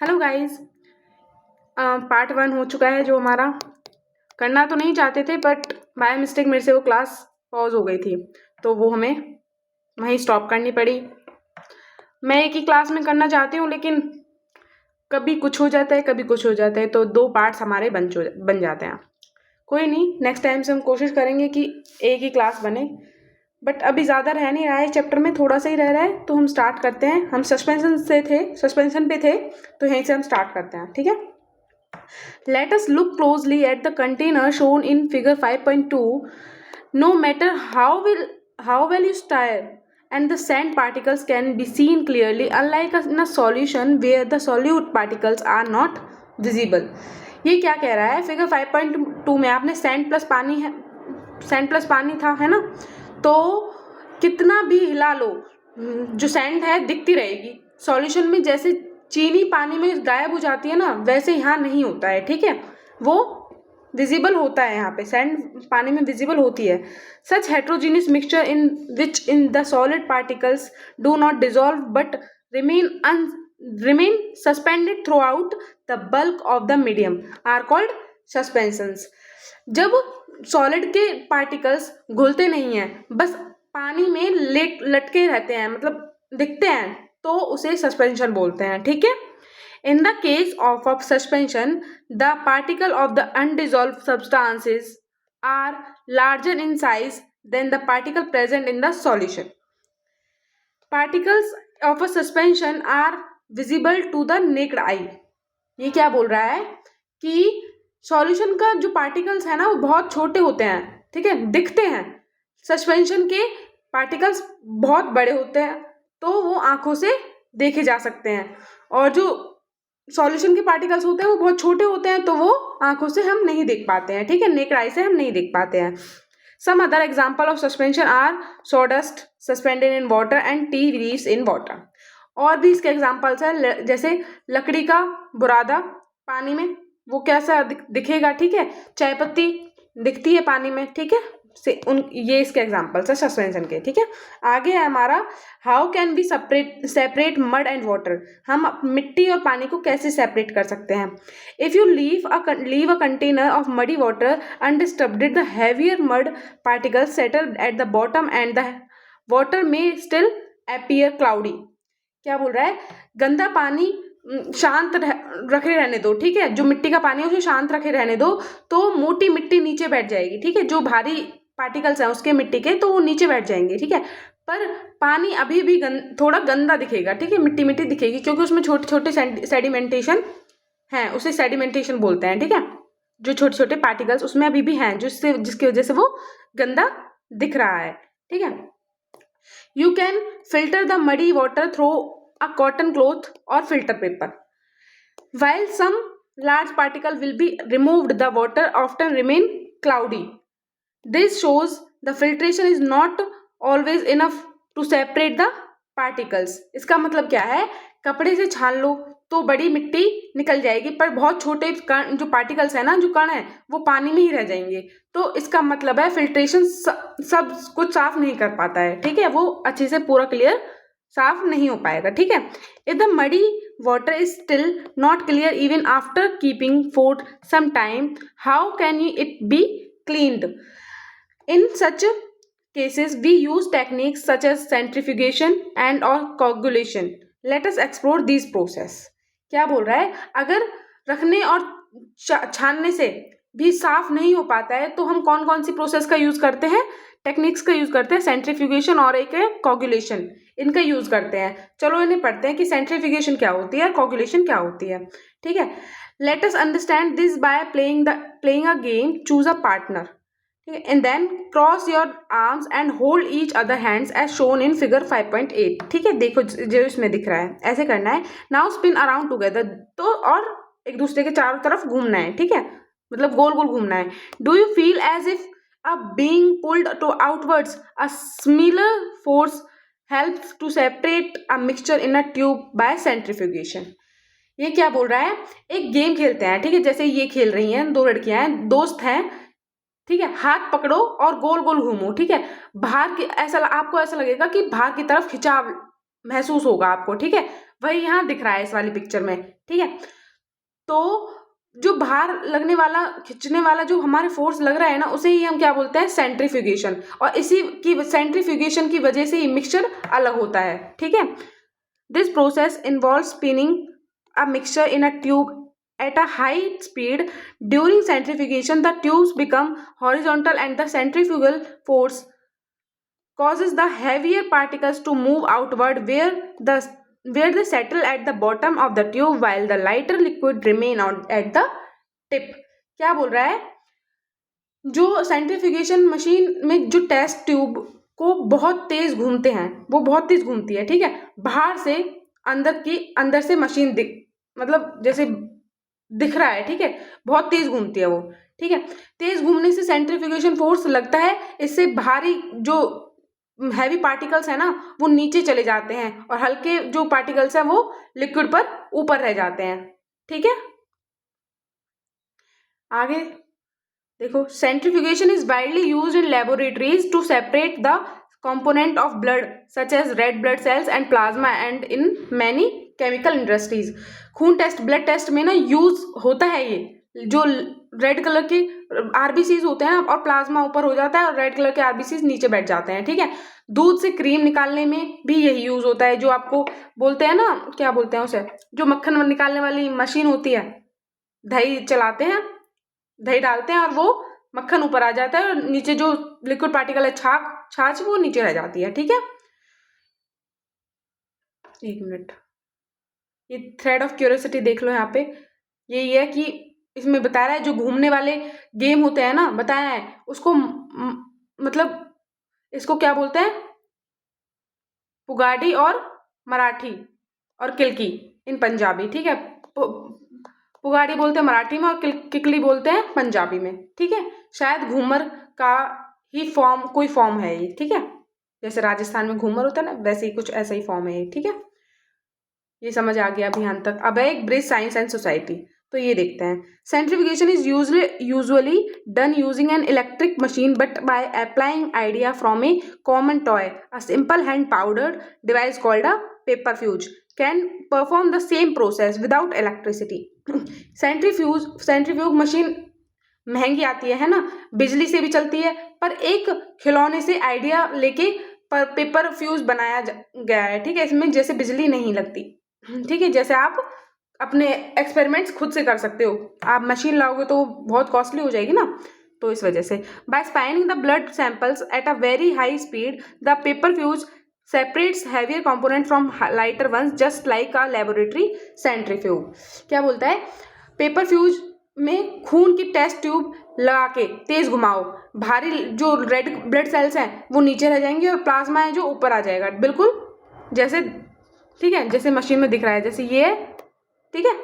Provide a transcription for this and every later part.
Hello guys. Part 1 हो चुका है जो हमारा। करना तो नहीं चाहते थे बट बाय मिस्टेक मेरे से वो क्लास पॉज हो गई थी, तो वो हमें वहीं स्टॉप करनी पड़ी। मैं एक ही क्लास में करना चाहती हूँ लेकिन कभी कुछ हो जाता है कभी कुछ हो जाता है, तो 2 पार्ट्स हमारे बन जाते हैं। कोई नहीं, नेक्स्ट टाइम से हम कोशिश करेंगे कि एक ही क्लास बने। बट अभी ज़्यादा रह नहीं रहा है चैप्टर में, थोड़ा सा ही रह रहा है, तो हम स्टार्ट करते हैं। हम सस्पेंशन पे थे, तो यहीं से हम स्टार्ट करते हैं, ठीक है। Let us look closely at the container shown in figure 5.2. No matter how well you stare, and the sand particles can be seen clearly, unlike in a solution where the solute particles are not visible. ये क्या कह रहा है? Figure 5.2 में आपने sand plus पानी था, है ना। तो कितना भी हिला लो, जो सैंड है दिखती रहेगी। सॉल्यूशन में जैसे चीनी पानी में गायब हो जाती है ना, वैसे यहाँ नहीं होता है, ठीक है। वो विजिबल होता है, यहाँ पे सैंड पानी में विजिबल होती है। Such heterogeneous mixture in which in the solid particles do not dissolve but remain suspended throughout the bulk of the medium are called suspensions. जब सॉलिड के पार्टिकल्स घुलते नहीं हैं, बस पानी में लटके रहते हैं, मतलब दिखते हैं, तो उसे सस्पेंशन बोलते हैं, ठीक है। In the case of a suspension, the particle of the undissolved substances are larger in size than the particle present in the solution. Particles of a suspension are visible to the naked eye. ये क्या बोल रहा है कि solution का जो particles है ना, वो बहुत छोटे होते हैं, ठीक है, दिखते हैं। सस्पेंशन के पार्टिकल्स बहुत बड़े होते हैं, तो वो आंखों से देखे जा सकते हैं। और जो सॉल्यूशन के पार्टिकल्स होते हैं वो बहुत छोटे होते हैं, तो वो आंखों से हम नहीं देख पाते हैं, ठीक है, नेक्ड आई से हम नहीं देख पाते हैं। Some other example of suspension are sawdust suspended in water and tea leaves in water. और भी इसके एग्जाम्पल्स है, जैसे लकड़ी का बुरादा पानी में, वो कैसा दिखेगा, ठीक है। चाय पत्ती दिखती है पानी में, ठीक है। ये इसके एग्जाम्पल्स है सस्पेंशन के, ठीक है। आगे है हमारा how can we separate mud and water. हम मिट्टी और पानी को कैसे सेपरेट कर सकते हैं। If you leave a container of muddy water undisturbed, the heavier mud particles settle at the bottom and the water में स्टिल अपीयर क्लाउडी। क्या बोल रहा है? गंदा पानी शांत रखे रहने दो, ठीक है। जो मिट्टी का पानी है उसे शांत रखे रहने दो, तो मोटी मिट्टी नीचे बैठ जाएगी, ठीक है। जो भारी पार्टिकल्स हैं उसके मिट्टी के, तो वो नीचे बैठ जाएंगे, ठीक है। पर पानी अभी भी थोड़ा गंदा दिखेगा, ठीक है, मिट्टी मिट्टी दिखेगी, क्योंकि उसमें छोटे छोटे सेडिमेंटेशन है, उसे सेडिमेंटेशन बोलते हैं, ठीक है। जो छोटे छोटे पार्टिकल्स उसमें अभी भी हैं, जिसकी वजह से वो गंदा दिख रहा है, ठीक है। You can filter the muddy water through a cotton cloth or filter paper. While some large particle will be removed, the water often remain cloudy. This shows the filtration is not always enough to separate the particles. इसका मतलब क्या है? कपड़े से छान लो तो बड़ी मिट्टी निकल जाएगी, पर बहुत छोटे कण, जो पार्टिकल्स है ना, जो कण है, वो पानी में ही रह जाएंगे। तो इसका मतलब है फिल्ट्रेशन सब कुछ साफ नहीं कर पाता है, ठीक है, वो अच्छे से पूरा क्लियर साफ नहीं हो पाएगा, ठीक है। If the muddy water is still not clear even after keeping food some time, how can it be cleaned? In such cases, we use techniques such as centrifugation and or coagulation. Let us explore these process. क्या बोल रहा है? अगर रखने और छानने से भी साफ नहीं हो पाता है, तो हम कौन कौन सी प्रोसेस का यूज करते हैं? टेक्निक्स का यूज करते हैं, सेंट्रीफ्यूगेशन और एक है कोगुलेशन, इनका यूज करते हैं। चलो इन्हें पढ़ते हैं कि सेंट्रीफ्यूगेशन क्या होती है और कोगुलेशन क्या होती है, ठीक है। Let us understand this by playing a game. Choose a partner. And then cross your arms and hold each other hands as shown in figure 5.8. ठीक है, देखो जो इसमें दिख रहा है, ऐसे करना है। Now spin around together. तो और एक दूसरे के चारों तरफ घूमना है, ठीक है, मतलब गोल गोल घूमना है। Do you feel as if being pulled to outwards? A similar force helps to separate a mixture in a tube by centrifugation. ये क्या बोल रहा है? एक गेम खेलते हैं, ठीक है, जैसे ये खेल रही हैं, 2 लड़कियां हैं, दोस्त हैं, ठीक है। हाथ पकड़ो और गोल गोल घूमो, ठीक है। बाहर की आपको ऐसा लगेगा कि बाहर की तरफ खिंचाव महसूस होगा आपको, ठीक है। वही यहाँ दिख रहा है इस वाली पिक्चर में, ठीक है। तो जो बाहर लगने वाला, खिंचने वाला जो हमारे फोर्स लग रहा है ना, उसे ही हम क्या बोलते हैं, सेंट्रीफ्यूगेशन। और इसी की सेंट्रीफ्यूगेशन की वजह से ही मिक्सचर अलग होता है, ठीक है। This process involve spinning a mixture in a tube at a high speed. During centrifugation, the tubes become horizontal and the centrifugal force causes the heavier particles to move outward where they settle at the bottom of the tube while the lighter liquid remain at the tip. क्या बोल रहा है, जो centrifugation machine में जो test tube को बहुत तेज घूमते हैं, वो बहुत तेज घूमती है, ठीक है। बाहर से अंदर से मशीन मतलब जैसे दिख रहा है, ठीक है, बहुत तेज घूमती है वो, ठीक है। तेज घूमने से सेंट्रीफ्यूगेशन फोर्स लगता है, इससे भारी जो हैवी पार्टिकल्स है ना वो नीचे चले जाते हैं और हल्के जो पार्टिकल्स हैं वो लिक्विड पर ऊपर रह जाते हैं, ठीक है। आगे देखो, centrifugation is widely used in laboratories to separate the component of blood such as red blood cells and plasma and in many chemical industries. खून टेस्ट, ब्लड टेस्ट में ना यूज होता है ये जो रेड कलर के आरबीसीज होते हैं और प्लाज्मा ऊपर हो जाता है और रेड कलर के आरबीसीज नीचे बैठ जाते हैं, ठीक है। दूध से क्रीम निकालने में भी यही यूज होता है, जो आपको बोलते हैं ना, क्या बोलते हैं उसे, जो मक्खन निकालने वाली मशीन होती है, दही चलाते हैं, दही डालते हैं और वो मक्खन ऊपर आ जाता है और नीचे जो लिक्विड पार्टिकल है, छाछ वो नीचे रह जाती है, ठीक है। एक मिनट, ये थ्रेड ऑफ क्यूरियोसिटी देख लो, यहाँ पे ये है कि इसमें बता रहा है जो घूमने वाले गेम होते हैं ना, बताया है उसको मतलब इसको क्या बोलते हैं, पुगाड़ी और मराठी और किलकी इन पंजाबी, ठीक है। पुगाड़ी बोलते हैं मराठी में और किकली बोलते हैं पंजाबी में, ठीक है। शायद घूमर का ही फॉर्म, कोई फॉर्म है ये, ठीक है। जैसे राजस्थान में घूमर होता है ना, वैसे ही कुछ ऐसा ही फॉर्म है ये, ठीक है। ये समझ आ गया अभी यहाँ तक। अब है एक ब्रिज साइंस एंड सोसाइटी, तो ये देखते हैं। Centrifugation is usually done using an electric machine but by applying idea from A common toy, a simple hand powdered device called a paper fuse can perform the same process without electricity. Centrifuge machine महंगी आती है ना, बिजली से भी चलती है, पर एक खिलौने से आइडिया लेके पर पेपर फ्यूज बनाया गया है, ठीक है। इसमें जैसे बिजली नहीं लगती, ठीक है। जैसे आप अपने एक्सपेरिमेंट्स खुद से कर सकते हो, आप मशीन लाओगे तो बहुत कॉस्टली हो जाएगी ना, तो इस वजह से by spinning the blood samples at a very high speed the paper fuse separates heavier component from lighter ones just like a laboratory centrifuge। क्या बोलता है, पेपर फ्यूज में खून की टेस्ट ट्यूब लगा के तेज घुमाओ, भारी जो रेड ब्लड सेल्स हैं वो नीचे रह जाएंगे और प्लाज्मा है जो ऊपर आ जाएगा, बिल्कुल जैसे, ठीक है, जैसे मशीन में दिख रहा है, जैसे ये, ठीक है।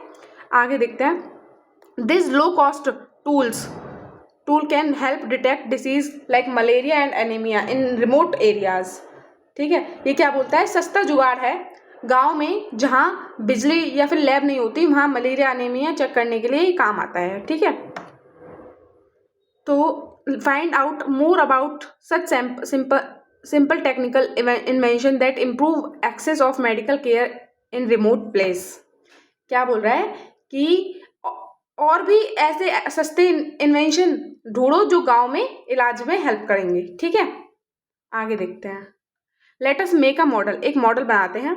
आगे देखते हैं। This low cost tool can help detect disease like malaria and anaemia in remote areas, ठीक है। ये क्या बोलता है, सस्ता जुगाड़ है गांव में जहाँ बिजली या फिर लैब नहीं होती, वहाँ मलेरिया एनीमिया चेक करने के लिए काम आता है, ठीक है। तो find out more about such simple technical invention that improve access of medical care in remote place. क्या बोल रहा है कि और भी ऐसे सस्ते इन्वेंशन ढूंढो जो गांव में इलाज में हेल्प करेंगे, ठीक है। आगे देखते हैं। Let us make a model, एक मॉडल बनाते हैं।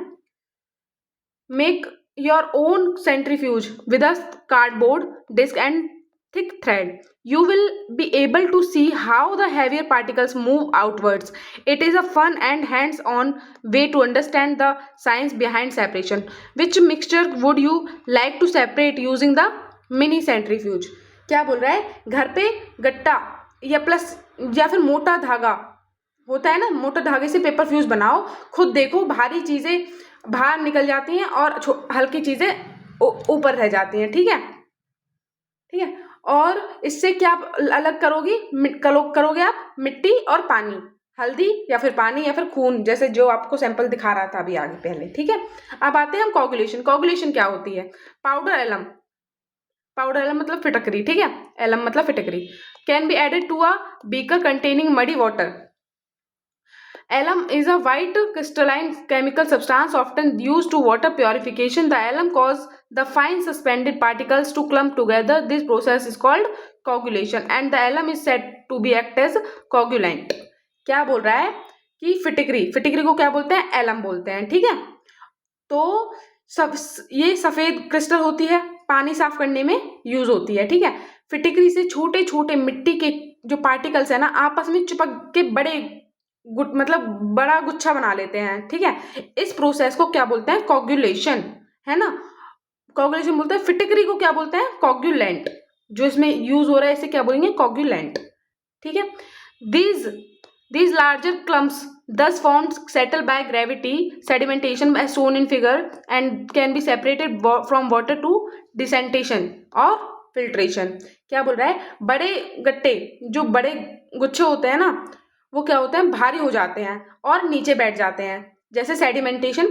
Make your own centrifuge with a cardboard disc and thick thread. You will be able to see how the heavier particles move outwards. It is a fun and hands-on way to understand the science behind separation. Which mixture would you like to separate using the mini centrifuge? क्या बोल रहा है, घर पे गट्टा या फिर मोटा धागा होता है ना, मोटा धागे से पेपर फ्यूज बनाओ, खुद देखो भारी चीजें बाहर निकल जाती हैं और हल्की चीजें ऊपर रह जाती हैं, ठीक है, ठीक है। और इससे क्या अलग करोगे आप, मिट्टी और पानी, हल्दी या फिर पानी या फिर खून, जैसे जो आपको सैंपल दिखा रहा था अभी आगे पहले, ठीक है। अब आते हैं हम कोगुलेशन। कोगुलेशन क्या होती है, पाउडर एलम मतलब फिटकरी, ठीक है, एलम मतलब फिटकरी, can be added to a beaker containing muddy water Alum is a white crystalline chemical substance often used to water purification. The alum cause the fine suspended particles to clump together. This process is called coagulation and the alum is said to be act as coagulant. क्या बोल रहा है कि फिटिकरी को क्या बोलते हैं? Alum बोलते हैं, ठीक है। तो सब ये सफेद क्रिस्टल होती है, पानी साफ करने में यूज होती है, ठीक है। फिटिकरी से छोटे छोटे मिट्टी के जो पार्टिकल्स है ना आपस में चिपक के मतलब बड़ा गुच्छा बना लेते हैं, ठीक है। इस प्रोसेस को क्या बोलते हैं? कॉग्युलेशन, है ना। कॉग्युलेशन बोलते हैं। फिटिकरी को क्या बोलते हैं? कॉग्युलेंट। जो इसमें यूज हो रहा है इसे क्या बोलेंगे? कॉग्युलेंट, ठीक है। These larger clumps thus formed settle by gravity sedimentation as shown in figure and can be separated from water to descentation और filtration। क्या बोल रहा है? बड़े गट्टे जो बड़े गुच्छे होते हैं ना वो क्या होते हैं? भारी हो जाते हैं और नीचे बैठ जाते हैं। जैसे सेडिमेंटेशन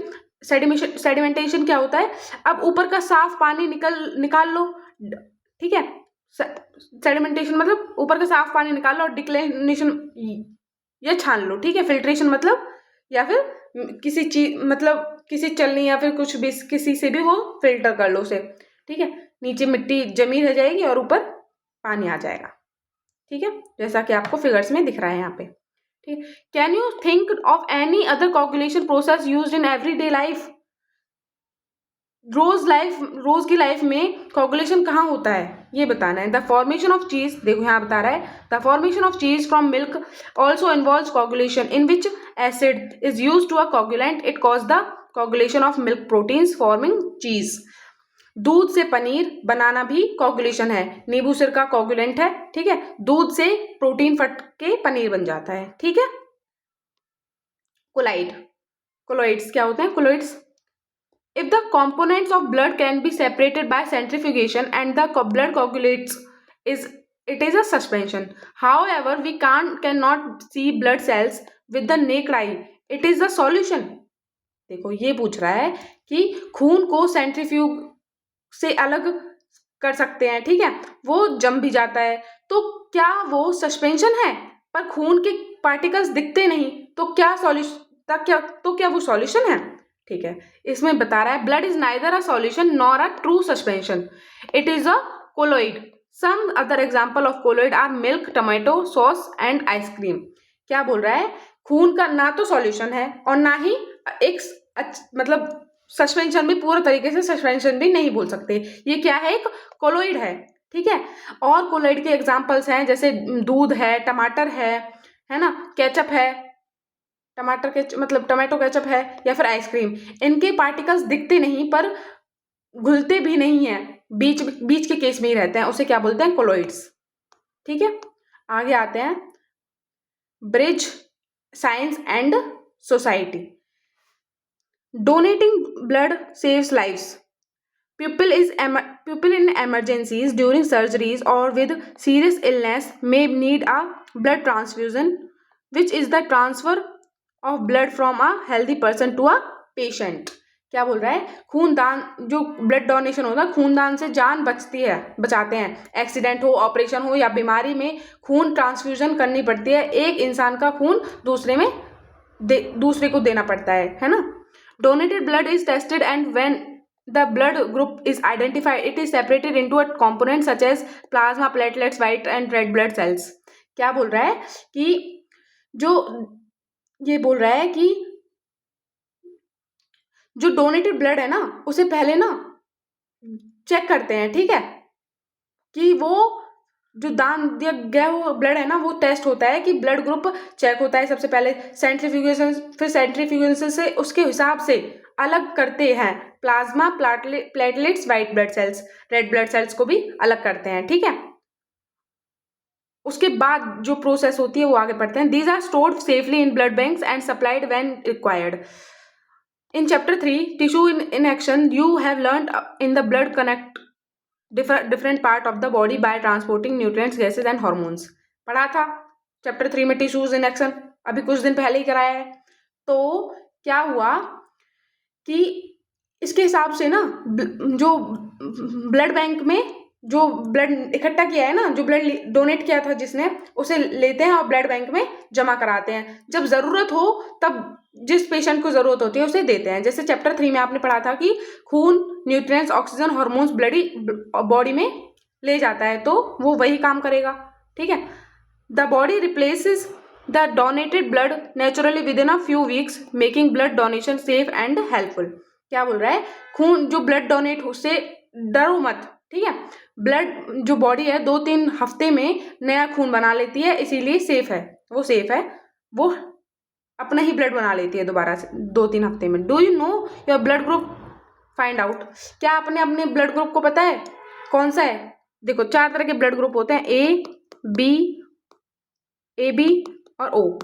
क्या होता है? अब ऊपर का साफ पानी निकाल लो, ठीक है। सेडिमेंटेशन मतलब ऊपर का साफ पानी निकाल लो और डिक्लेनेशन या छान लो, ठीक है। फिल्ट्रेशन मतलब या फिर किसी चीज मतलब किसी चलनी या फिर कुछ भी किसी से भी वो फिल्टर कर लो उसे, ठीक है। नीचे मिट्टी जमी रह जाएगी और ऊपर पानी आ जाएगा, ठीक है, जैसा कि आपको फिगर्स में दिख रहा है यहाँ पे, ठीक। Can you think of any other coagulation process used in everyday life? रोज की लाइफ में कॉगुलेशन कहाँ होता है ये बताना है। द फॉर्मेशन ऑफ चीज, देखो यहाँ बता रहा है the formation of cheese from milk also involves coagulation in which acid is use to a coagulant it cause the coagulation of milk proteins forming cheese. दूध से पनीर बनाना भी कॉगुलेशन है। नींबू सिरका कॉगुलेंट है, ठीक है। दूध से प्रोटीन फट के पनीर बन जाता है, ठीक है। कोलोइड्स क्या होते हैं? Colloids if the components of blood can be separated by centrifugation and the blood coagulates it is a suspension. However, we cannot see blood cells with the naked eye. It is a solution. देखो ये पूछ रहा है कि खून को centrifuge से अलग कर सकते हैं, ठीक है। वो जम भी जाता है तो क्या वो सस्पेंशन है? पर खून के पार्टिकल्स दिखते नहीं तो क्या वो सॉल्यूशन है, ठीक है। इसमें बता रहा है blood is neither a solution nor a true suspension, it is a colloid. Some other example of colloid are milk, tomato sauce and ice cream. क्या बोल रहा है? खून का ना तो सॉल्यूशन है और ना ही एक मतलब सस्पेंशन भी, पूरे तरीके से सस्पेंशन भी नहीं बोल सकते। ये क्या है? एक कोलोइड है, ठीक है। और कोलोइड के एग्जांपल्स हैं जैसे दूध है, टमाटर है ना, केचप है, टमाटो केचप है या फिर आइसक्रीम। इनके पार्टिकल्स दिखते नहीं पर घुलते भी नहीं है, बीच के केस में ही रहते हैं, उसे क्या बोलते हैं? कोलोइड्स, ठीक है। आगे आते हैं bridge science and society. Donating blood saves lives. People in emergencies during surgeries or with serious illness may need a blood transfusion, which is the transfer of blood from a healthy person to a patient। क्या बोल रहा है? खूनदान, जो blood donation होता है, खूनदान से जान बचाते हैं। एक्सीडेंट हो, ऑपरेशन हो या बीमारी में खून ट्रांसफ्यूजन करनी पड़ती है। एक इंसान का खून दूसरे को देना पड़ता है ना। Donated blood is tested and when the blood group is identified it is separated into a component such as plasma, platelets, white and red blood cells। क्या बोल रहा है कि ये बोल रहा है कि जो डोनेटेड ब्लड है ना उसे पहले ना चेक करते हैं, ठीक है, कि वो जो दान दिया गया वो ब्लड है ना वो टेस्ट होता है कि ब्लड ग्रुप चेक होता है सबसे पहले, सेंट्रीफ्यूगेशन से उसके हिसाब से अलग करते हैं plasma, platelets, white blood cells, red blood cells को भी अलग करते हैं, ठीक है। उसके बाद जो प्रोसेस होती है वो आगे पढ़ते हैं। These are stored safely in blood banks and supplied when required. In chapter 3 tissue in action you have learned in the blood connect different part of the body by transporting nutrients, gases and hormones. पढ़ा था chapter 3 में tissues in action, अभी कुछ दिन पहले ही कराया है। तो क्या हुआ कि इसके हिसाब से ना जो ब्लड बैंक में जो ब्लड इकट्ठा किया है ना, जो ब्लड डोनेट किया था जिसने, उसे लेते हैं और ब्लड बैंक में जमा कराते हैं। जब ज़रूरत हो तब जिस पेशेंट को ज़रूरत होती है उसे देते हैं। जैसे चैप्टर 3 में आपने पढ़ा था कि खून, न्यूट्रिएंट्स, ऑक्सीजन, हार्मोन्स बॉडी में ले जाता है, तो वो वही काम करेगा। ठीक है। The body replaces the donated blood naturally with in a few weeks, making blood donation safe and helpful. क्या बोल रहा है? खून जो ब्लड डोनेट, उससे डरो मत। ठीक है। ब्लड जो बॉडी है 2-3 हफ्ते में नया खून बना लेती है, इसीलिए सेफ है, वो सेफ है, वो अपना ही ब्लड बना लेती है दोबारा से 2-3 हफ्ते में। Do you know your blood group? Find out. क्या आपने अपने ब्लड ग्रुप को पता है कौन सा है? देखो 4 तरह के ब्लड ग्रुप होते हैं, ए बी और ओ।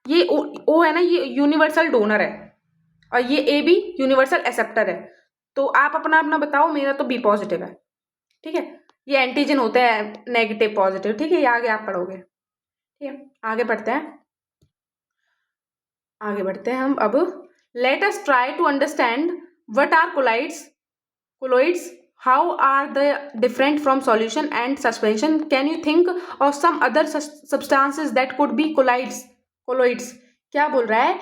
ये ओ है ना, ये यूनिवर्सल डोनर है, और ये ए बी यूनिवर्सल एक्सेप्टर है। तो आप अपना अपना बताओ। मेरा तो बी पॉजिटिव है। ठीक है। ये एंटीजन होते हैं नेगेटिव पॉजिटिव। ठीक है, ये आगे आप पढ़ोगे। ठीक है, आगे बढ़ते हैं हम अब। Let us try to understand what are colloids, how are they different from solution and suspension? Can you think of some other substances that could be colloids? क्या बोल रहा है?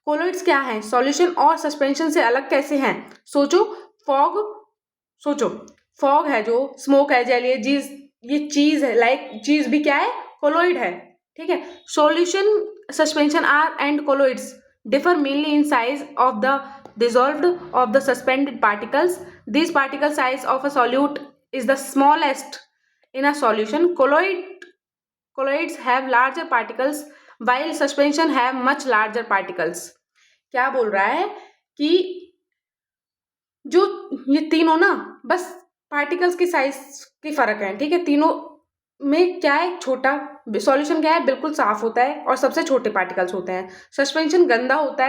colloids क्या है? सॉल्यूशन और सस्पेंशन से अलग कैसे हैं? सोचो। फॉग है, जो स्मोक है, जेली है, ये चीज है, लाइक चीज भी क्या है? कोलोइड है। ठीक है। Solution, suspension are and colloids differ mainly in size of the dissolved of the suspended particles. This particle size of a solute is the smallest in a solution. Colloids have larger particles while suspension have much larger particles. क्या बोल रहा है कि जो ये तीनों ना बस पार्टिकल्स की साइज की फर्क है। ठीक है। तीनों में क्या है? छोटा सॉल्यूशन क्या है? बिल्कुल साफ होता है और सबसे छोटे पार्टिकल्स होते हैं। सस्पेंशन गंदा होता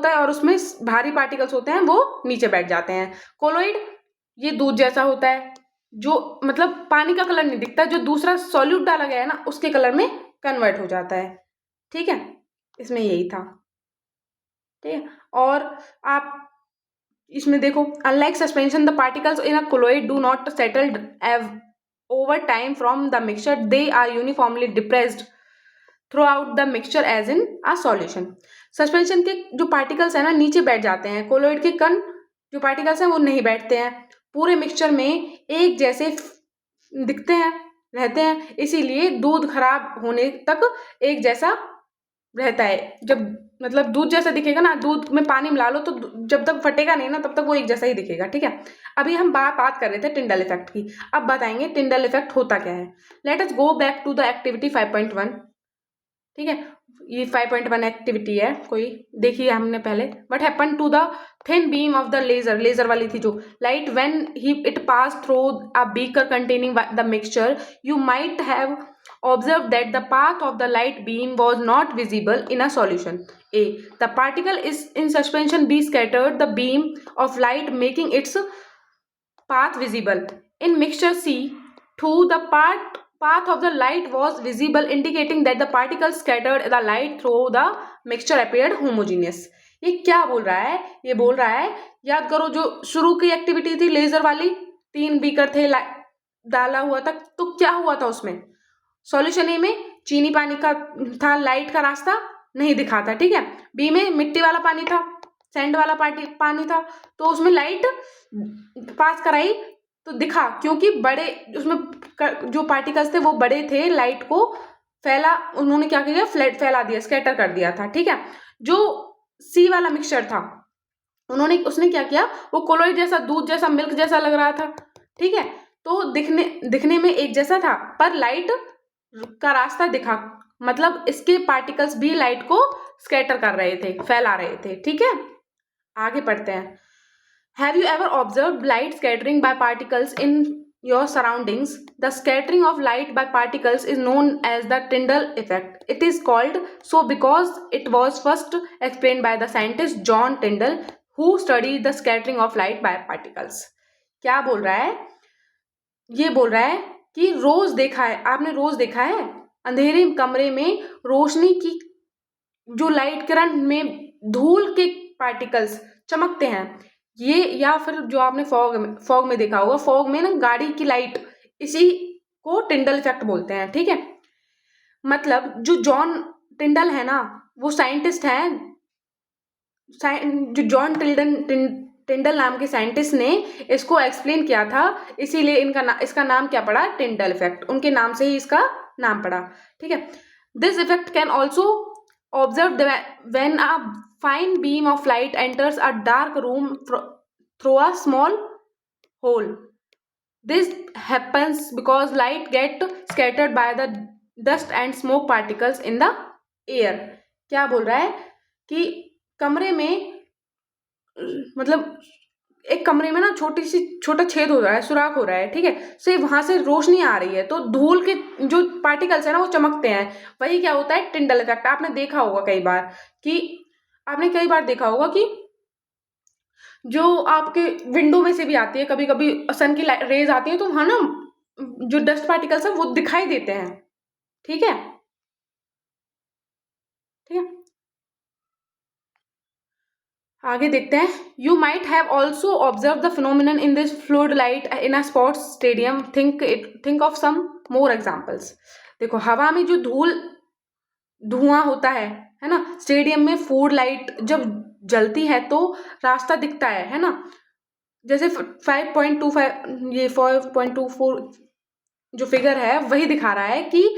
है और उसमें भारी पार्टिकल्स होते हैं, वो नीचे बैठ जाते हैं। कोलोइड ये दूध जैसा होता है, जो मतलब पानी का कलर नहीं दिखता, जो दूसरा सॉल्यूट डाला गया है ना उसके कलर में कन्वर्ट हो जाता है। ठीक है, इसमें यही था। ठीक है। और आप इसमें देखो, unlike suspension the particles in a colloid do not settled over time from the mixture, they are uniformly depressed throughout the mixture as in a solution. Suspension के जो पार्टिकल्स है ना नीचे बैठ जाते हैं, कोलोइड के कण जो पार्टिकल्स हैं वो नहीं बैठते हैं, पूरे मिक्सचर में एक जैसे दिखते हैं, रहते हैं, इसीलिए दूध खराब होने तक एक जैसा रहता है। जब मतलब दूध जैसा दिखेगा ना, दूध में पानी मिला लो तो जब तक फटेगा नहीं ना तब तक वो एक जैसा ही दिखेगा। ठीक है। अभी हम बात कर रहे थे टिंडल इफेक्ट की, अब बताएंगे टिंडल इफेक्ट होता क्या है। Let us go back to the activity 5.1। ठीक है, ये 5.1 एक्टिविटी है, कोई देखी है हमने पहले। What happen to the thin beam of the laser वाली थी जो light when it pass through a beaker containing the mixture, you might have observed that the path of the light beam was not visible in a solution. A. The particle is in suspension. B. Scattered the beam of light making its path visible. In mixture C, 2. The path of the light was visible, indicating that the particles scattered the light through the mixture appeared homogeneous. ये क्या बोल रहा है? ये बोल रहा है, याद करो जो शुरू की एक्टिविटी थी लेजर वाली, 3 बीकर थे, डाला हुआ था, तो क्या हुआ था उसमें? सॉल्यूशन ए में चीनी पानी का था, लाइट का रास्ता नहीं दिखा था। ठीक है। बी में मिट्टी वाला पानी था, सैंड वाला पानी था, तो उसमें लाइट पास कराई तो दिखा, क्योंकि बड़े उसमें जो पार्टिकल्स थे वो बड़े थे, लाइट को उन्होंने क्या किया? फैला दिया, स्कैटर कर दिया था। ठीक है। जो सी वाला मिक्सचर था उसने क्या किया? वो कोलोइड जैसा, दूध जैसा, मिल्क जैसा लग रहा था। ठीक है। तो दिखने में एक जैसा था, पर लाइट का रास्ता दिखा, मतलब इसके पार्टिकल्स भी लाइट को स्कैटर कर रहे थे, फैला रहे थे। ठीक है, आगे पढ़ते हैं। Have you ever observe light scattering by particles in your surroundings? The scattering of light by particles is known as the Tyndall effect. It is called so because it was first explained by the scientist John Tyndall who studied the scattering of light by particles. क्या बोल रहा है? ये बोल रहा है कि रोज देखा है आपने, रोज देखा है अंधेरे कमरे में रोशनी की जो लाइट किरण में धूल के पार्टिकल्स चमकते हैं, ये या फिर जो आपने फॉग में देखा होगा, फॉग में ना गाड़ी की लाइट, इसी को टिंडल इफेक्ट बोलते हैं। ठीक है, मतलब जो जॉन टिंडल है ना, वो साइंटिस्ट हैं, जो जॉन टिंडल नाम के साइंटिस्ट ने इसको एक्सप्लेन किया था, इसीलिए इसका नाम क्या पड़ा, टिंडल इफेक्ट, उनके नाम से ही इसका नाम पड़ा। ठीक है, this effect can also observe when a fine beam of light enters a dark room through a small hole. This happens because light get scattered by the dust and smoke particles in the air. क्या बोल रहा है कि कमरे में, मतलब एक कमरे में ना छोटा छेद हो रहा है, सुराख हो रहा है, ठीक है, से वहां से रोशनी आ रही है, तो धूल के जो पार्टिकल्स है ना वो चमकते हैं, वही क्या होता है, टिंडल इफेक्ट। आपने देखा होगा कई बार कि जो आपके विंडो में से भी आती है, कभी कभी सन की रेज आती है, तो वहां ना जो डस्ट पार्टिकल्स है वो दिखाई देते हैं। ठीक है, ठीक है, आगे देखते हैं। You might have also observe the phenomenon in this fluid light in a sports stadium. Think of some more examples. देखो, हवा में जो धुआं होता है ना, स्टेडियम में फूड लाइट जब जलती है तो रास्ता दिखता है ना। जैसे 5.25, ये 5.24 जो फिगर है वही दिखा रहा है कि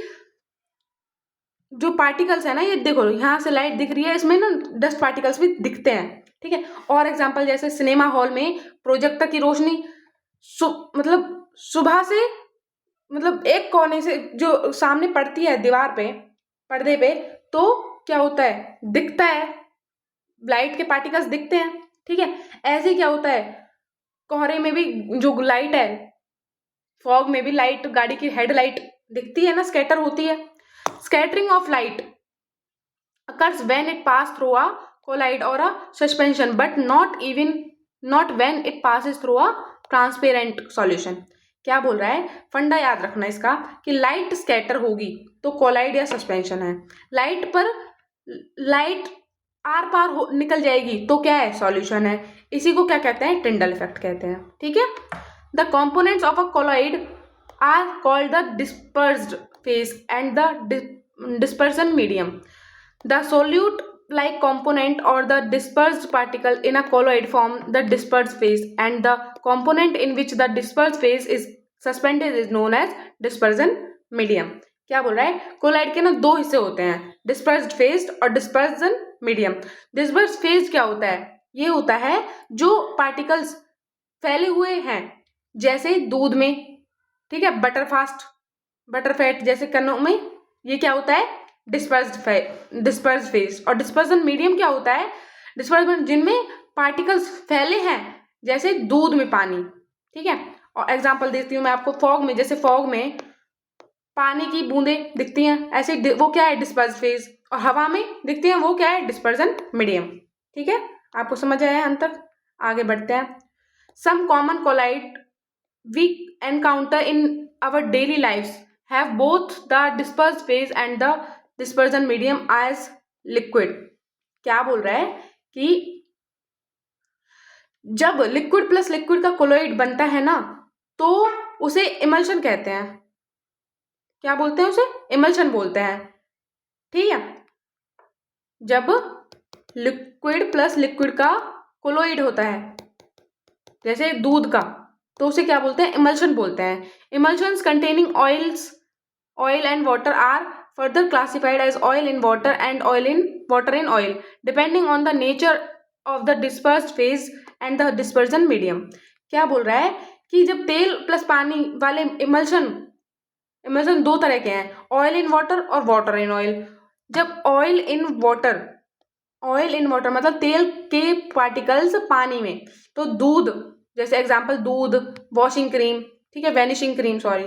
जो पार्टिकल्स है ना, ये देखो यहाँ से लाइट दिख रही है, इसमें ना डस्ट पार्टिकल्स भी दिखते हैं। ठीक है, और एग्जांपल जैसे सिनेमा हॉल में प्रोजेक्टर की रोशनी मतलब सुबह से, मतलब एक कोने से जो सामने पड़ती है दीवार पे, पर्दे पे, तो क्या होता है, दिखता है, लाइट के पार्टिकल्स दिखते हैं। ठीक है, ऐसे क्या होता है, कोहरे में भी जो लाइट है, फॉग में भी लाइट, गाड़ी की हेडलाइट दिखती है ना, स्कैटर होती है। Scattering of light occurs when it pass through a collide or a suspension, but not when it passes through a transparent solution। क्या बोल रहा है, फंडा याद रखना इसका, कि लाइट स्कैटर होगी तो कोलाइड या सस्पेंशन है, लाइट आर पार निकल जाएगी तो क्या है, सॉल्यूशन है। इसी को क्या कहते हैं, टिंडल इफेक्ट कहते हैं। ठीक है, the components of a colloid are called the dispersed phase and the dispersion medium। The solute-like component or the dispersed particle in a colloid form the dispersed phase, and the component in which the dispersed phase is suspended is known as dispersion medium। क्या बोल रहा है, collide के ना दो हिस्से होते हैं, डिस्पर्स्ड फेज और डिस्पर्जन मीडियम। डिस्पर्स्ड फेज क्या होता है, ये होता है जो पार्टिकल्स फैले हुए हैं, जैसे दूध में, ठीक है, बटरफैट जैसे कणों में, ये क्या होता है, डिस्पर्स्ड फेज। और डिस्पर्जन मीडियम क्या होता है, डिस्पर्जन जिनमें पार्टिकल्स फैले हैं, जैसे दूध में पानी। ठीक है, और एग्जांपल देती हूँ मैं आपको, फॉग में, जैसे फॉग में पानी की बूंदें दिखती हैं, ऐसे वो क्या है, डिस्पर्स फेज। और हवा में दिखती हैं, वो क्या है, डिस्पर्जन मीडियम। ठीक है, आपको समझ आया अंत तक, आगे बढ़ते हैं। Some common colloid we encounter in our daily lives have both the dispersed phase and the dispersion medium as liquid। क्या बोल रहा है कि जब लिक्विड प्लस लिक्विड का कोलोइड बनता है ना, तो उसे इमल्शन कहते हैं। क्या बोलते हैं, उसे इमल्शन बोलते हैं। ठीक है, जब लिक्विड प्लस लिक्विड का कोलोइड होता है, जैसे दूध का, तो उसे क्या बोलते हैं, इमल्शन बोलते हैं। Emulsions containing oil and water are further classified as oil in water and water in oil, depending on the nature of the dispersed phase and the dispersion medium. क्या बोल रहा है कि जब तेल प्लस पानी वाले इमल्शन दो तरह के हैं, ऑयल इन वाटर और वाटर इन ऑयल। जब ऑयल इन वाटर मतलब तेल के पार्टिकल्स पानी में, तो दूध, जैसे एग्जांपल दूध, वॉशिंग क्रीम, ठीक है, वैनिशिंग क्रीम, सॉरी,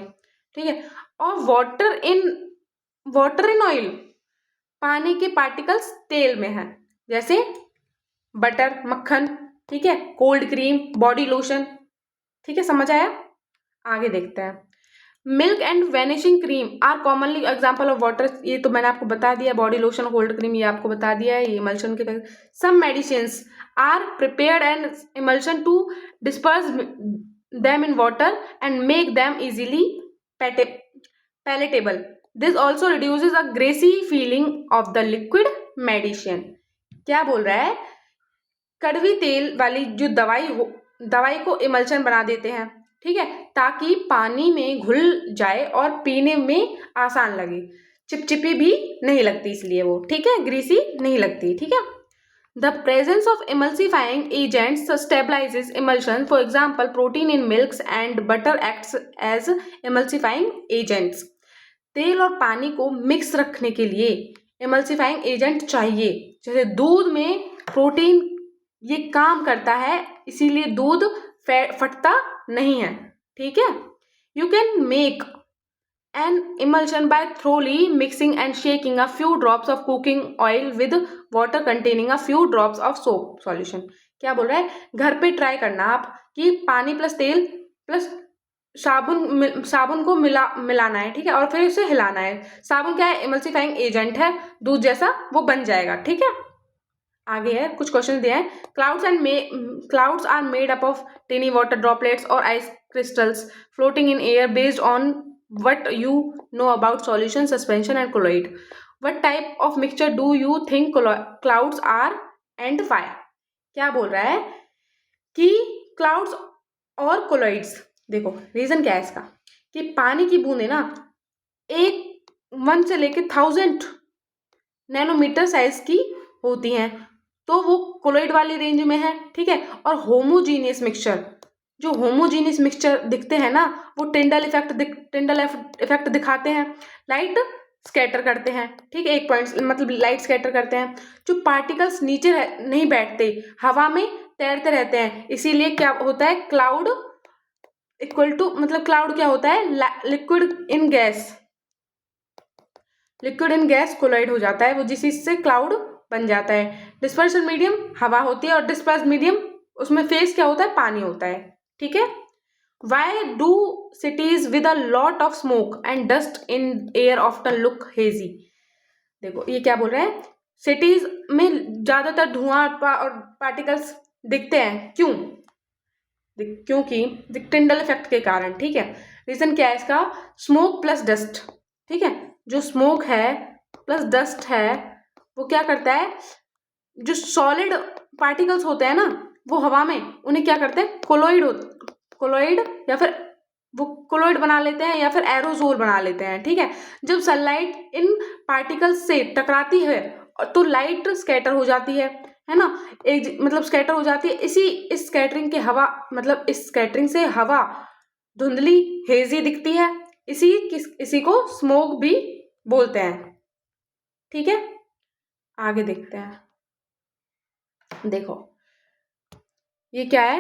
ठीक है, और वाटर इन ऑयल, पानी के पार्टिकल्स तेल में है, जैसे बटर, मक्खन, ठीक है, कोल्ड क्रीम, बॉडी लोशन। ठीक है, समझ आया, आगे देखते हैं। Milk and vanishing cream are commonly example of water, ये तो मैंने आपको बता दिया। बॉडी लोशन, कोल्ड क्रीम, ये आपको बता दिया है, ये इमल्शन के। Some medicines are prepared and emulsion to disperse them in water and make them easily palatable. This also reduces a greasy feeling of the liquid medicine. क्या बोल रहा है, कड़वी तेल वाली जो दवाई को इमल्शन बना देते हैं, ठीक है, ताकि पानी में घुल जाए और पीने में आसान लगे, चिपचिपी भी नहीं लगती इसलिए वो, ठीक है, ग्रीसी नहीं लगती, ठीक है। The presence of emulsifying agents stabilizes emulsion. For example, protein in milks and butter acts as emulsifying agents. तेल और पानी को मिक्स रखने के लिए emulsifying agent चाहिए। जैसे दूध में प्रोटीन ये काम करता है, इसीलिए दूध फटता नहीं है, ठीक है। You can make an emulsion by thoroughly mixing and shaking a few drops of cooking oil with water containing a few drops of soap solution. क्या बोल रहा है, घर पे ट्राई करना आप कि पानी प्लस तेल प्लस साबुन को मिलाना है, ठीक है, और फिर इसे हिलाना है। साबुन क्या है, इमल्सिफाइंग एजेंट है, दूध जैसा वो बन जाएगा, ठीक है। आगे है, कुछ क्वेश्चन दिया है। Clouds are made up of tiny water droplets और ice crystals floating in air based on what you know about solution, suspension and colloid. What type of mixture do you think clouds are and why? क्या बोल रहा है कि clouds और colloids, देखो reason क्या है इसका, कि पानी की बूंदें ना 1 से लेके 1000 नैनोमीटर साइज की होती हैं, तो वो कोलॉइड वाली रेंज में है, ठीक है। और होमोजीनियस मिक्सचर, जो होमोजीनियस मिक्सचर दिखते हैं ना, वो टिंडल इफेक्ट दिखाते हैं, लाइट स्कैटर करते हैं, ठीक है, एक पॉइंट मतलब लाइट स्कैटर करते हैं। जो पार्टिकल्स नीचे नहीं बैठते, हवा में तैरते रहते हैं, इसीलिए क्या होता है, क्लाउड इक्वल टू, मतलब क्लाउड क्या होता है, लिक्विड इन गैस कोलाइड हो जाता है वो, जिससे क्लाउड बन जाता है। डिस्पर्सन मीडियम हवा होती है और डिस्पर्स मीडियम उसमें फेस क्या होता है, पानी होता है, ठीक है। Why do cities with a lot of smoke and dust in air often look hazy. देखो ये क्या बोल रहा है, सिटीज में ज्यादातर धुआं और पार्टिकल्स दिखते हैं, क्यों, क्योंकि टिंडल इफेक्ट के कारण, ठीक है। रीजन क्या है इसका, स्मोक प्लस डस्ट, ठीक है, जो स्मोक है प्लस डस्ट है वो क्या करता है, जो सॉलिड पार्टिकल्स होते हैं ना वो हवा में, उन्हें क्या करते हैं, कोलॉइड या फिर वो कोलॉइड बना लेते हैं या फिर एरोजोल बना लेते हैं, ठीक है। जब सनलाइट इन पार्टिकल्स से टकराती है तो लाइट स्कैटर हो जाती है ना, एक मतलब स्कैटर हो जाती है। इस स्कैटरिंग से हवा धुंधली हेजी दिखती है, इसी को स्मोक भी बोलते हैं, ठीक है। आगे देखते हैं, देखो ये क्या है,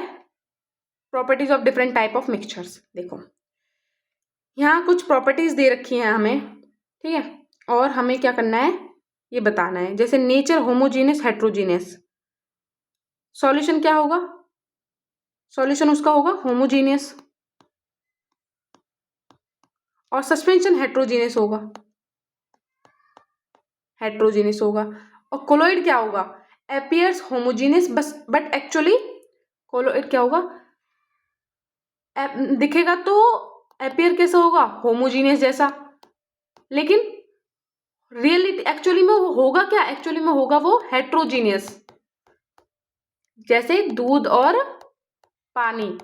properties of different type of mixtures. देखो यहाँ कुछ प्रॉपर्टीज दे रखी हैं हमें, ठीक है, और हमें क्या करना है ये बताना है। जैसे नेचर, होमोजीनियस, हेट्रोजीनियस। सॉल्यूशन क्या होगा, सॉल्यूशन उसका होगा होमोजीनियस, और सस्पेंशन हेट्रोजीनियस होगा, और कोलॉइड क्या होगा, appears homogeneous but actually colloid क्या होगा, दिखेगा तो अपीयर कैसा होगा, होमोजीनियस जैसा, लेकिन रियलिटी एक्चुअली में वो होगा क्या, एक्चुअली में होगा वो हेट्रोजीनियस, जैसे दूध और पानी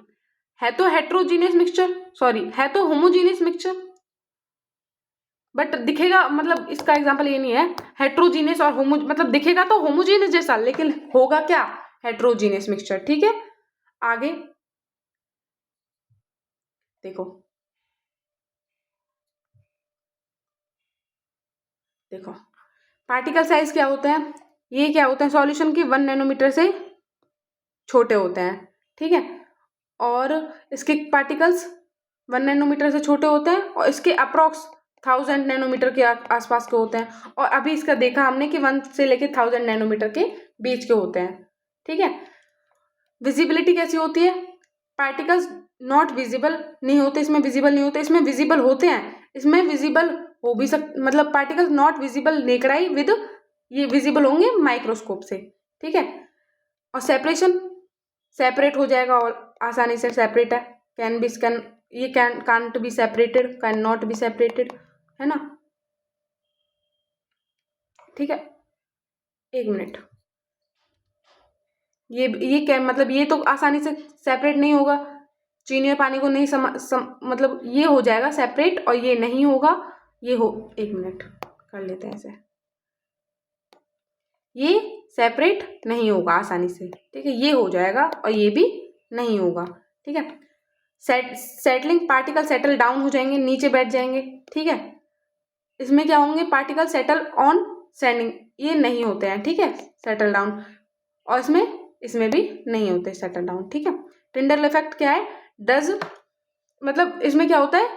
है तो हेट्रोजीनियस मिक्सचर, है तो होमोजीनियस मिक्सचर, बट दिखेगा, मतलब इसका एग्जांपल ये नहीं है हेट्रोजीनियस और मतलब दिखेगा तो होमोजीनियस जैसा, लेकिन होगा क्या, हेट्रोजीनियस मिक्सचर, ठीक है। आगे देखो पार्टिकल साइज क्या होता है, ये क्या होता है, सॉल्यूशन की 1 नैनोमीटर से छोटे होते हैं, ठीक है, और इसके पार्टिकल्स 1 नैनोमीटर से छोटे होते हैं, और इसके अप्रॉक्स 1000 नैनोमीटर के आसपास के होते हैं। और अभी इसका देखा हमने कि 1 से लेके 1000 नैनोमीटर के बीच के होते हैं, ठीक है। विजिबिलिटी कैसी होती है, पार्टिकल्स नॉट विजिबल नहीं होते, इसमें विजिबल नहीं होते, इसमें विजिबल होते हैं, इसमें विजिबल हो भी मतलब particles not visible naked eye with, ये विजिबल होंगे माइक्रोस्कोप से, ठीक है। और सेपरेशन, सेपरेट हो जाएगा और आसानी से, सेपरेट है, कैन बी, कैन, ये can't be separated, can not be separated, है ना, ठीक है। एक मिनट, ये क्या मतलब, ये तो आसानी से सेपरेट नहीं होगा, चीनी और पानी को नहीं मतलब ये हो जाएगा सेपरेट और ये नहीं होगा, ये हो, एक मिनट कर लेते हैं ऐसे, ये सेपरेट नहीं होगा आसानी से, ठीक है, ये हो जाएगा और ये भी नहीं होगा, ठीक है। सेटलिंग पार्टिकल सेटल डाउन हो जाएंगे, नीचे बैठ जाएंगे, ठीक है। इसमें क्या होंगे, पार्टिकल सेटल ऑन स्टैंडिंग, ये नहीं होते हैं, ठीक है, सेटल डाउन, और इसमें भी नहीं होते सेटल डाउन, ठीक है। टिंडल इफेक्ट क्या है, डज मतलब इसमें क्या होता है,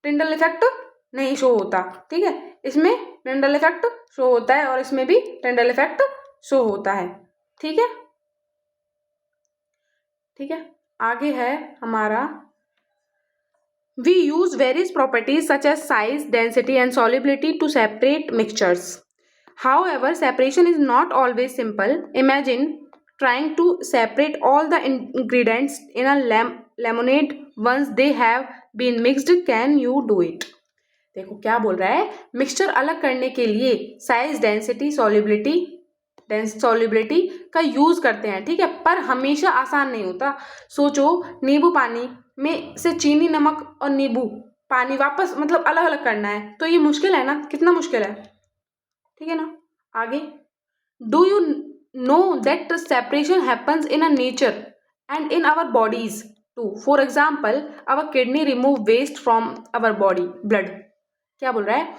टिंडल इफेक्ट नहीं शो होता, ठीक है, इसमें टिंडल इफेक्ट शो होता है और इसमें भी टिंडल इफेक्ट शो होता है, ठीक है, ठीक है। आगे है हमारा, we use various properties such as size, density and solubility to separate mixtures, however separation is not always simple. Imagine trying to separate all the ingredients in a lemonade once they have been mixed. Can you do it? देखो क्या बोल रहा है, mixture अलग करने के लिए size, density, solubility का यूज करते हैं, ठीक है, पर हमेशा आसान नहीं होता। सोचो नींबू पानी में से चीनी, नमक और नींबू पानी वापस मतलब अलग अलग करना है, तो ये मुश्किल है ना, कितना मुश्किल है, ठीक है ना। आगे, do you know that separation happens in a nature and in our bodies too, for example our kidney remove waste from our body blood. क्या बोल रहा है,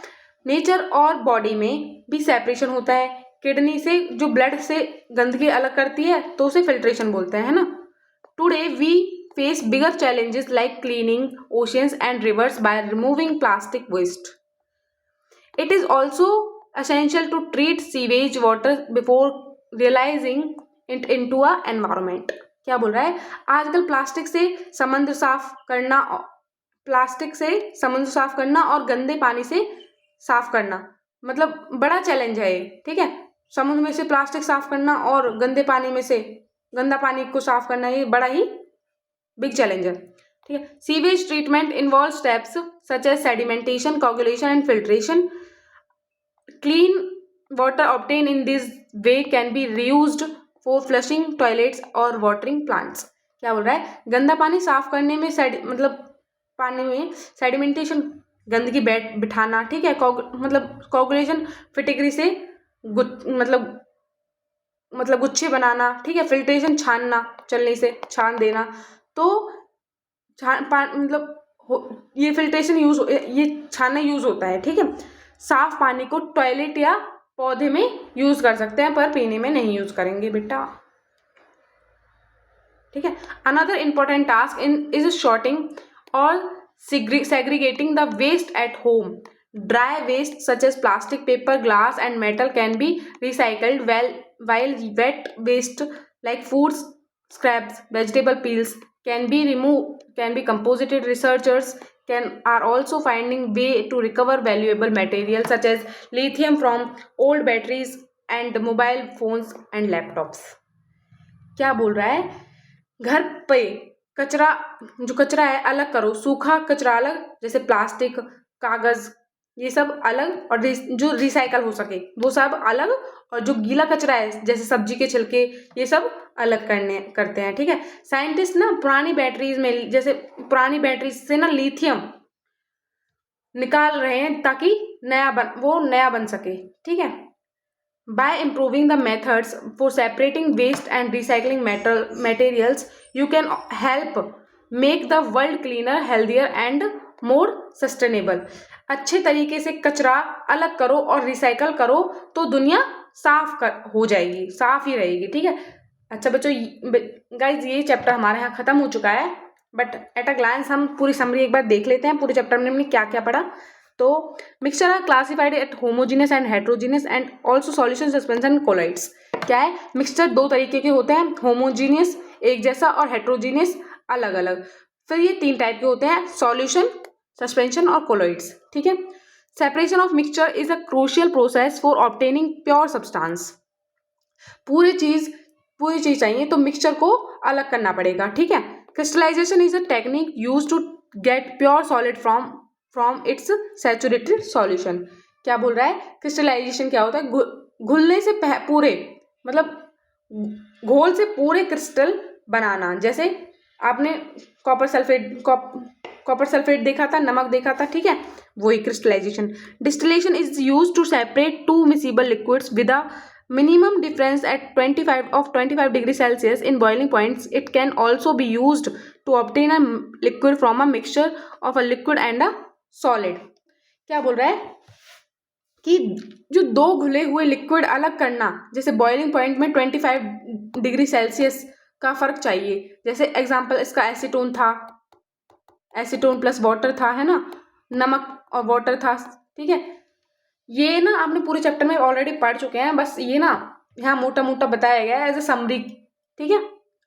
नेचर और बॉडी में भी सेपरेशन होता है, किडनी से जो ब्लड से गंदगी अलग करती है तो उसे फिल्ट्रेशन बोलते हैं, है ना। Today we face bigger challenges like cleaning oceans and rivers by removing plastic waste. It is also essential to treat sewage water before realizing it into a environment। क्या बोल रहा है, आजकल प्लास्टिक से समुद्र साफ करना और गंदे पानी से साफ करना मतलब बड़ा चैलेंज है ये, ठीक है। समुद्र में से प्लास्टिक साफ करना और गंदे पानी में से गंदा पानी को साफ करना, ये बड़ा ही बिग चैलेंज है, ठीक है। Sewage treatment involve steps such as sedimentation, coagulation and filtration. Clean water obtained in this way can be reused for flushing toilets or watering plants। क्या बोल रहा है, गंदा पानी साफ करने में मतलब पानी में सेडिमेंटेशन, गंदगी बिठाना, ठीक है, मतलब कोगुलेशन, फिटिकरी से मतलब गुच्छे बनाना, ठीक है, फिल्ट्रेशन, छानना, चलने से छान देना, तो मतलब ये फिल्ट्रेशन ये छानना यूज होता है, ठीक है। साफ पानी को टॉयलेट या पौधे में यूज कर सकते हैं पर पीने में नहीं यूज करेंगे बेटा, ठीक है। Another important task is sorting और segregating the waste at home. Dry waste such as plastic, paper, glass and metal can be recycled, while wet waste like foods scraps, vegetable peels can be composted. Researchers are also finding way to recover valuable materials such as lithium from old batteries and mobile phones and laptops। क्या बोल रहा है, घर पे जो कचरा है अलग करो, सूखा कचरा अलग, जैसे प्लास्टिक, कागज, ये सब अलग, और जो रिसाइकल हो सके वो सब अलग, और जो गीला कचरा है जैसे सब्जी के छिलके, ये सब अलग करते हैं, ठीक है। साइंटिस्ट ना पुरानी बैटरीज से ना लिथियम निकाल रहे हैं ताकि नया बन सके, ठीक है। By improving the methods for separating waste and recycling materials you can help make the world cleaner, healthier and more sustainable। अच्छे तरीके से कचरा अलग करो और रिसाइकल करो तो दुनिया हो जाएगी, साफ ही रहेगी, ठीक है। अच्छा बच्चों, गाइज ये चैप्टर हमारे यहाँ खत्म हो चुका है, बट एट अ ग्लांस हम पूरी समरी एक बार देख लेते हैं, पूरे चैप्टर में हमने क्या क्या पढ़ा। तो mixture are classified at homogeneous and heterogeneous and also solution, suspension and colloids. क्या है, मिक्सचर दो तरीके के होते हैं, होमोजीनियस एक जैसा और हेट्रोजीनियस अलग अलग। फिर ये 3 टाइप के होते हैं, सॉल्यूशन, सस्पेंशन और कोलॉइड्स, ठीक है। Separation of mixture is a crucial process for obtaining pure substance. पूरी चीज चाहिए तो मिक्सचर को अलग करना पड़ेगा, ठीक है। Crystallisation is a technique use to get pure solid from its saturated solution. क्या बोल रहा है, क्रिस्टलाइजेशन क्या होता है, घुलने से पूरे, मतलब घोल से पूरे क्रिस्टल बनाना। जैसे आपने कॉपर सल्फेट देखा था, नमक देखा था, ठीक है, वही crystallisation. Distillation is use to separate 2 miscible liquids with a minimum difference at 25 degree Celsius in boiling points. It can also be used to obtain a liquid from a mixture of a liquid and a solid. क्या बोल रहा है कि जो 2 घुले हुए liquid अलग करना, जैसे बॉइलिंग पॉइंट में 25 डिग्री सेल्सियस का फर्क चाहिए। जैसे एग्जांपल इसका एसीटोन था, एसीटोन प्लस वाटर था, है ना, नमक और वाटर था, ठीक है। ये ना आपने पूरे चैप्टर में ऑलरेडी पढ़ चुके हैं, बस ये ना यहाँ मोटा मोटा बताया गया है एज ए समरी, ठीक है।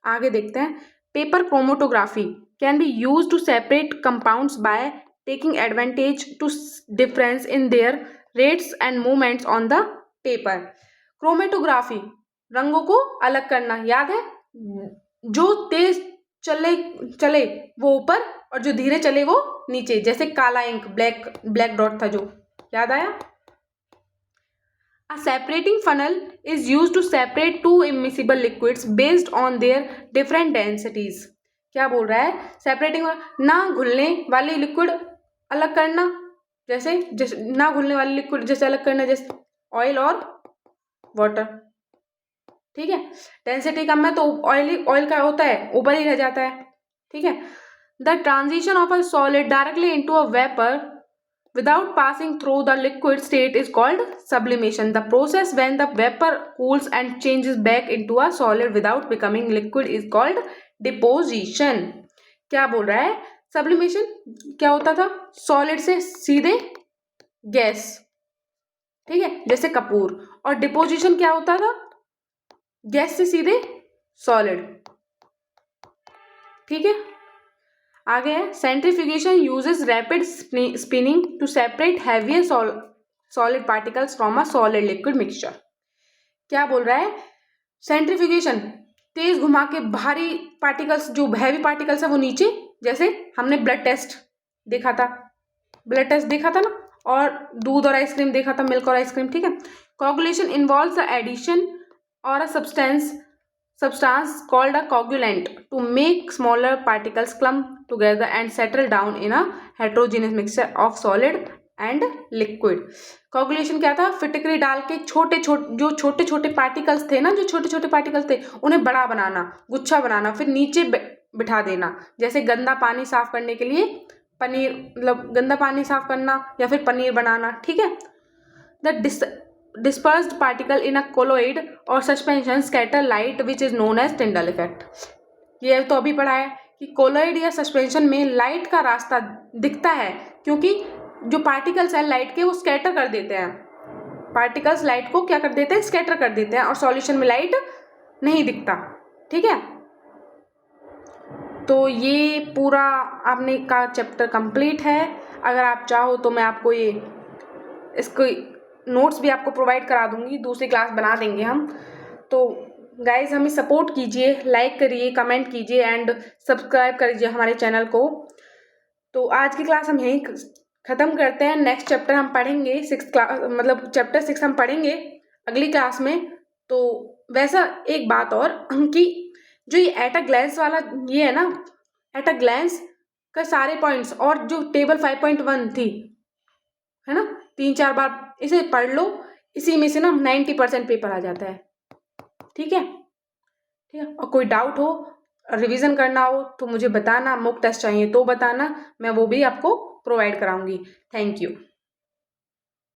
आगे देखते हैं। Paper chromatography can be use to separate compounds by taking advantage to difference in their rates and movements on the paper. Chromatography, रंगों को अलग करना, याद है, जो तेज चले वो ऊपर और जो धीरे चले वो नीचे। जैसे काला इंक, ब्लैक डॉट था जो, याद आया। A separating funnel is used to separate 2 immiscible liquids based on their different densities. क्या बोल रहा है, सेपरेटिंग ना घुलने वाले लिक्विड अलग करना, जैसे ना घुलने वाले लिक्विड जैसे अलग करना, जैसे ऑयल और वाटर, ठीक है। डेंसिटी कम है तो ऑयल का होता है ऊपर ही रह जाता है, ठीक है। The transition of a solid directly into a vapour without passing through the liquid state is called sublimation. The process when the vapor cools and changes back into a solid without becoming liquid is called deposition. क्या बोल रहा है, sublimation क्या होता था, solid से सीधे gas, ठीक है, जैसे कपूर, और डिपोजिशन क्या होता था, गैस से सीधे सॉलिड, ठीक है। आगे है, centrifugation uses rapid spinning to separate heavier solid particles from a solid liquid mixture. क्या बोल रहा है, सेंट्रीफ्यूगेशन, तेज घुमा के भारी पार्टिकल्स, जो हैवी पार्टिकल्स है वो नीचे, जैसे हमने ब्लड टेस्ट देखा था ना, और दूध और आइसक्रीम देखा था, मिल्क और आइसक्रीम, ठीक है। कोगुलेशन इन्वॉल्व्स द एडिशन और अ substance called a coagulant to make smaller particles clump together and settle down in a heterogeneous mixture of solid and liquid. coagulation क्या था, फिटकरी डाल के छोटे छोटे पार्टिकल्स थे ना, जो छोटे छोटे पार्टिकल्स थे उन्हें बड़ा बनाना, गुच्छा बनाना, फिर नीचे बिठा देना। जैसे गंदा पानी साफ करने के लिए पनीर, मतलब गंदा पानी साफ करना या फिर पनीर बनाना, ठीक है। The dispersed particle in a colloid or suspension scatter light which is known as Tyndall effect. ये तो अभी पढ़ा है कि कोलॉइड या सस्पेंशन में लाइट का रास्ता दिखता है, क्योंकि जो पार्टिकल्स हैं लाइट के वो स्कैटर कर देते हैं, पार्टिकल्स लाइट को क्या कर देते हैं, स्कैटर कर देते हैं, और सॉल्यूशन में लाइट नहीं दिखता, ठीक है। तो ये पूरा आपने का चैप्टर कंप्लीट है। अगर आप चाहो तो मैं आपको ये इसको नोट्स भी आपको प्रोवाइड करा दूंगी, दूसरी क्लास बना देंगे हम। तो गाइज हमें सपोर्ट कीजिए, लाइक करिए, कमेंट कीजिए एंड सब्सक्राइब करिए हमारे चैनल को। तो आज की क्लास हम यहीं ख़त्म करते हैं। नेक्स्ट चैप्टर हम पढ़ेंगे 6th क्लास, मतलब चैप्टर 6 हम पढ़ेंगे अगली क्लास में। तो वैसा एक बात और कि जो ये एट अ ग्लैंस वाला ये है ना, एट अ ग्लैंस का सारे पॉइंट्स और जो टेबल 5.1 थी, है ना, 3-4 बार इसे पढ़ लो, इसी में से ना 90% पेपर आ जाता है, ठीक है। और कोई डाउट हो, रिवीजन करना हो तो मुझे बताना, मॉक टेस्ट चाहिए तो बताना, मैं वो भी आपको प्रोवाइड कराऊंगी। Thank you.